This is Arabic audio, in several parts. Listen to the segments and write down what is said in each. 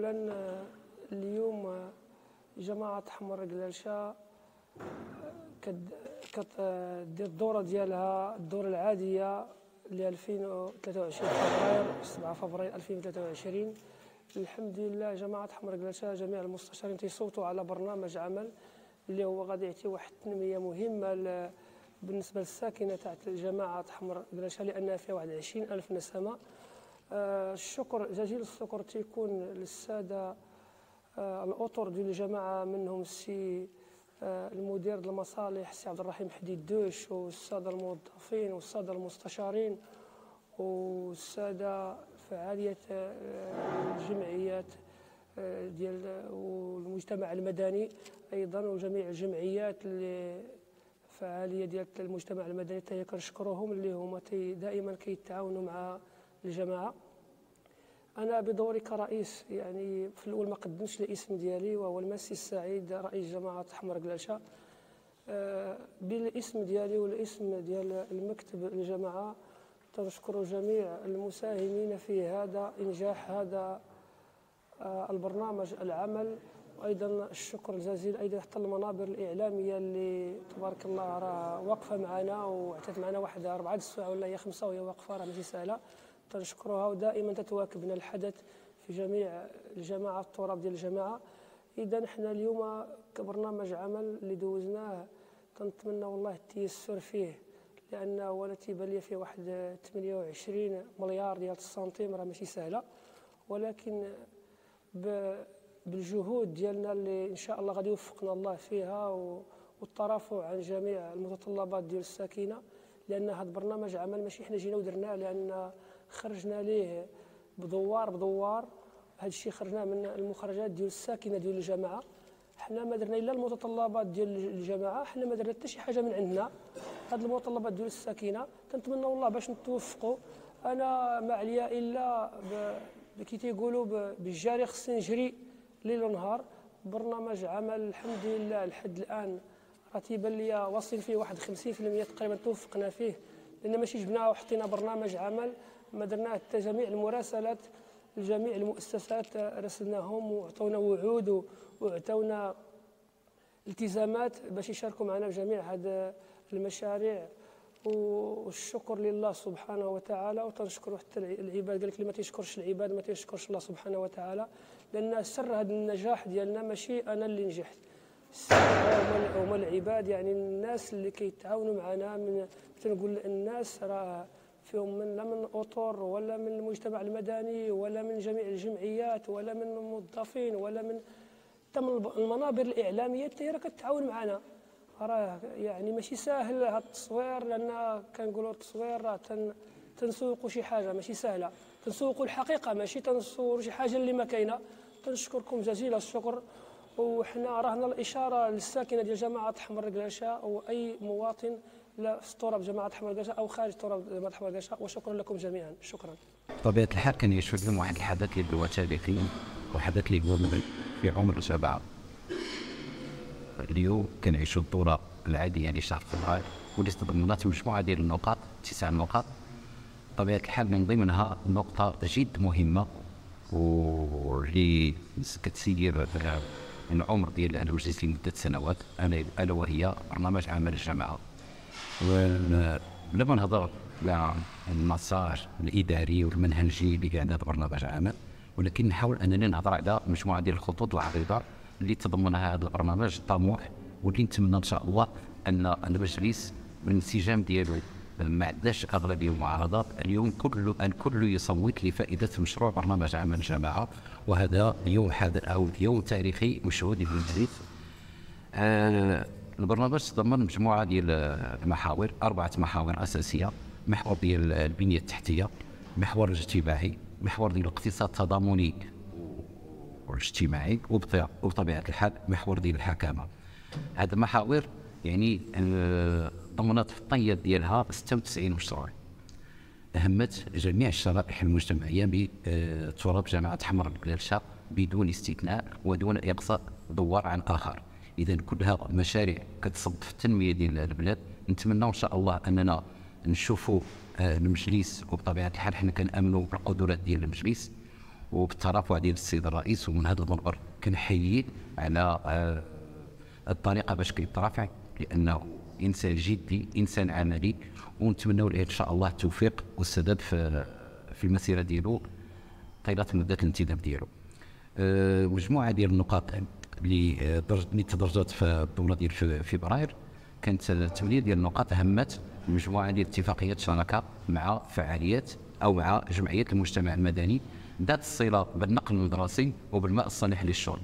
اولا اليوم جماعه حمر قلاشة كدير الدوره ديالها، الدوره العاديه ل 2023 فبراير 7 فبراير 2023. الحمد لله جماعه حمر قلاشة جميع المستشارين تيصوتوا على برنامج عمل اللي هو غادي يعطي واحد التنميه مهمه بالنسبه للساكنه تاع جماعه حمر قلاشة، لانها فيها واحد 20,000 نسمه. الشكر جزيل الشكر تيكون للساده الاطر ديال الجماعه، منهم السي المدير المصالح السي عبد الرحيم حديد دوش، والساده الموظفين والساده المستشارين والساده فعاليه الجمعيات ديال والمجتمع المدني ايضا، وجميع الجمعيات اللي فعاليه ديال المجتمع المدني حتى كنشكروهم اللي هما دائما كيتعاونوا مع الجماعه. انا بدوري كرئيس يعني في الاول ما قدمتش الاسم ديالي، وهو المسي السعيد رئيس جماعه حمر قلاشة. بالاسم ديالي والاسم ديال المكتب الجماعه تنشكر جميع المساهمين في هذا انجاح هذا البرنامج العمل، وايضا الشكر الجزيل ايضا حتى المنابر الاعلاميه اللي تبارك الله راه واقفه معنا وعطات معنا واحد 4 الساعه ولا هي 5 وهي واقفه، راه ماشي سهله، تنشكروها ودائما تتواكبنا الحدث في جميع الجماعه التراب ديال الجماعه. اذا حنا اليوم كبرنامج عمل اللي دوزناه كنتمنى والله التيسر فيه، لان ولا تيبان لي فيه واحد 28 مليار ديال السنتيم، راه ماشي سهله، ولكن بالجهود ديالنا اللي ان شاء الله غادي يوفقنا الله فيها والترافع عن جميع المتطلبات ديال الساكنه، لان هذا البرنامج عمل ماشي حنا جينا ودرناه، لان خرجنا ليه بدوار هذا الشيء خرجناه من المخرجات ديال الساكنه ديال الجماعه. حنا ما درنا الا المتطلبات ديال الجماعه، حنا ما درنا حتى شي حاجه من عندنا. هذه المتطلبات ديال الساكنه كنتمنى والله باش نتوفقوا. انا ما عليا الا كي تيقولوا بالجاري خصني نجري ليل ونهار. برنامج عمل الحمد لله لحد الان راه تيبان ليا واصلين فيه واحد 50% تقريبا توفقنا فيه، لان ماشي جبنا وحطينا برنامج عمل ما درناه حتى جميع المراسلات لجميع المؤسسات رسلناهم وعطونا وعود وعطونا التزامات باش يشاركوا معنا في جميع هذه المشاريع، والشكر لله سبحانه وتعالى. وتنشكروا حتى العباد، قال لك اللي ما تيشكرش العباد ما تيشكرش الله سبحانه وتعالى، لان سر هذا النجاح ديالنا ماشي انا اللي نجحت، هما العباد، يعني الناس اللي كيتعاونوا معنا. من تنقول الناس راه فيهم من لا من اطر ولا من المجتمع المدني ولا من جميع الجمعيات ولا من الموظفين ولا من حتى من المنابر الاعلاميه حتى راه كتعاون معنا. راه يعني ماشي ساهل هذا التصوير، لان كنقولوا التصوير راه تنسوقوا شي حاجه ماشي سهله، تنسوقوا الحقيقه ماشي تنصوروا شي حاجه اللي ما كاينه. تنشكركم جزيل الشكر، وحنا راهنا الاشاره للساكنه ديال جماعه حمر قلاشة او اي مواطن لا في تراب جماعه حمر قلاشة او خارج تراب جماعه حمر قلاشة. وشكرا لكم جميعا. شكرا. بطبيعه الحال كان يشهد لهم واحد الحدث اللي هو تاريخي وحدث اللي هو في عمر الجماعه. اليوم كنعيشوا الدوره العاديه لشهر فبراير واللي تضمنت مجموعه ديال النقاط 9 نقاط. بطبيعه الحال من ضمنها نقطه جد مهمه واللي كتسير من عمر ديال المجلس لمده سنوات، الا وهي برنامج عمل الجماعه. ولما نهضر على المسار الاداري والمنهجي لاعداد برنامج عمل، ولكن نحاول انني نهضر على مجموعه ديال الخطوط العريضه اللي تضمنها هذا البرنامج الطموح، واللي نتمنى ان شاء الله ان المجلس بالانسجام ديالو ما عندناش اغلبيه معارضات اليوم، الكل يصوت لفائده مشروع برنامج عمل الجماعه. وهذا يوم حاضر او يوم تاريخي مشهود للمجلس. البرنامج تضمن مجموعه ديال المحاور، 4 محاور اساسيه: محور ديال البنيه التحتيه، محور الاجتماعي، محور ديال الاقتصاد التضامني والاجتماعي، وبطبيعه الحال محور ديال الحكامه. هذه المحاور يعني ضمنت في الطيات ديالها 96 مشروع أهمت جميع الشرائح المجتمعيه بتراب جماعه حمر قلاشة بدون استثناء ودون اقصاء دوار عن اخر. اذا كلها مشاريع كتصب في التنميه ديال البلاد. نتمنى ان شاء الله اننا نشوفوا المجلس، وبطبيعه الحال حنا كنامنوا بالقدرات ديال المجلس، وبالترافع ديال السيد الرئيس. ومن هذا المنبر كنحييه على الطريقه باش كيترافع، لانه انسان جدي، انسان عملي، ونتمنوا له ان شاء الله التوفيق والسداد في المسيره ديالو طيله مده الانتداب ديالو. مجموعه ديال النقاط اللي تدرجت في الدوره ديال فبراير، كانت 8 ديال النقاط همت مجموعه ديال اتفاقيات شراكه مع فعاليات او مع جمعيات المجتمع المدني ذات الصله بالنقل المدرسي وبالماء الصالح للشرب.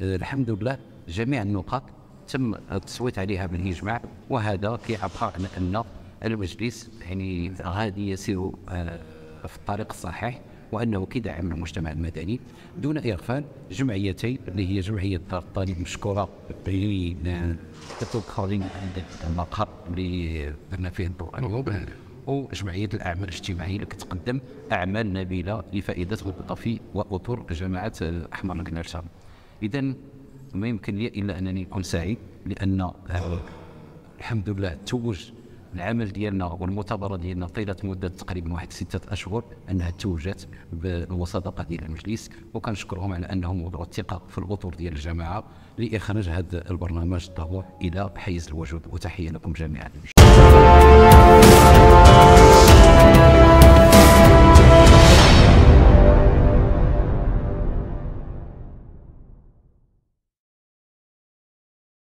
الحمد لله جميع النقاط تم التصويت عليها بالاجماع، وهذا كيعبر على ان المجلس يعني غادي يسير في الطريق الصحيح، وانه كيدعم المجتمع المدني دون اغفال جمعيتين اللي هي جمعيه دار الطالب مشكوره كتوكلين المقر اللي درنا فيه الدور اليوم، وجمعيه الاعمال الاجتماعيه اللي كتقدم اعمال نبيله لفائده الطفي واطر جماعه الاحمر القناشه. اذا ما يمكن لي الا انني نكون سعيد، لان الحمد لله توج العمل ديالنا والمثابره ديالنا طيله مده تقريبا 6 أشهر انها توجت بالمصادقه ديال المجلس، وكنشكرهم على انهم وضعوا الثقه في الاطر ديال الجماعه لاخراج هذا البرنامج الطموح الى حيز الوجود. وتحيه لكم جميعا.